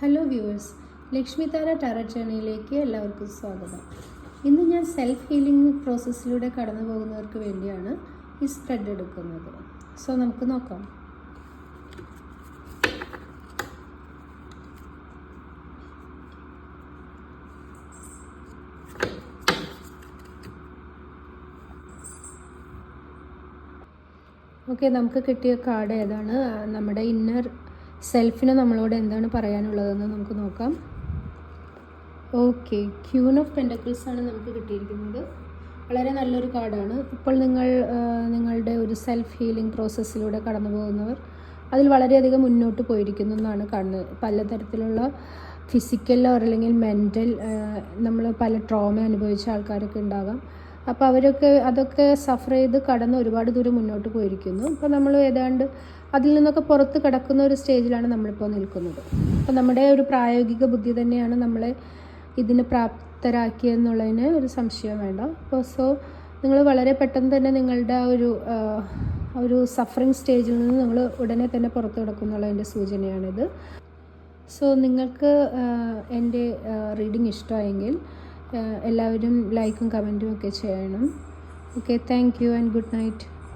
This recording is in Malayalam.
ഹലോ വ്യൂവേഴ്സ്, ലക്ഷ്മി താര ടാരറ്റ് ജേർണിയിലേക്ക് എല്ലാവർക്കും സ്വാഗതം. ഇന്ന് ഞാൻ സെൽഫ് ഹീലിംഗ് പ്രോസസ്സിലൂടെ കടന്നു പോകുന്നവർക്ക് വേണ്ടിയാണ് ഈ സ്പ്രെഡ് എടുക്കുന്നത്. സോ നമുക്ക് നോക്കാം. ഓക്കെ, നമുക്ക് കിട്ടിയ കാർഡ് ഏതാണ്? നമ്മുടെ ഇന്നർ സെൽഫിന് നമ്മളോട് എന്താണ് പറയാനുള്ളതെന്ന് നമുക്ക് നോക്കാം. ഓക്കെ, ക്യൂൻ ഓഫ് പെൻറ്റക്കിൾസ് ആണ് നമുക്ക് കിട്ടിയിരിക്കുന്നത്. വളരെ നല്ലൊരു കാർഡാണ്. ഇപ്പോൾ നിങ്ങളുടെ ഒരു സെൽഫ് ഹീലിംഗ് പ്രോസസ്സിലൂടെ കടന്നു പോകുന്നവർ അതിൽ വളരെയധികം മുന്നോട്ട് പോയിരിക്കുന്നു എന്നാണ് കാണുന്നത്. പലതരത്തിലുള്ള ഫിസിക്കൽ അല്ലെങ്കിൽ മെൻ്റൽ നമ്മൾ പല ട്രോമ അനുഭവിച്ച ആൾക്കാരൊക്കെ ഉണ്ടാകാം. അപ്പോൾ അതൊക്കെ സഫർ ചെയ്ത് കടന്ന് ഒരുപാട് ദൂരം മുന്നോട്ട് പോയിരിക്കുന്നു. അപ്പോൾ നമ്മൾ ഏതാണ്ട് അതിൽ നിന്നൊക്കെ പുറത്ത് കിടക്കുന്ന ഒരു സ്റ്റേജിലാണ് നമ്മളിപ്പോൾ നിൽക്കുന്നത്. അപ്പോൾ നമ്മുടെ ഒരു പ്രായോഗിക ബുദ്ധി തന്നെയാണ് നമ്മളെ ഇതിന് പ്രാപ്തരാക്കിയെന്നുള്ളതിന് ഒരു സംശയം വേണ്ട. അപ്പോൾ നിങ്ങൾ വളരെ പെട്ടെന്ന് തന്നെ നിങ്ങളുടെ ഒരു സഫറിങ് സ്റ്റേജിൽ നിന്ന് നിങ്ങൾ ഉടനെ തന്നെ പുറത്ത് കിടക്കുന്നുള്ളതിൻ്റെ സൂചനയാണിത്. സോ നിങ്ങൾക്ക് എൻ്റെ റീഡിങ് ഇഷ്ടമായെങ്കിൽ എല്ലാവരും ലൈക്കും കമൻറ്റും ഒക്കെ ചെയ്യണം. Okay, thank you and good night.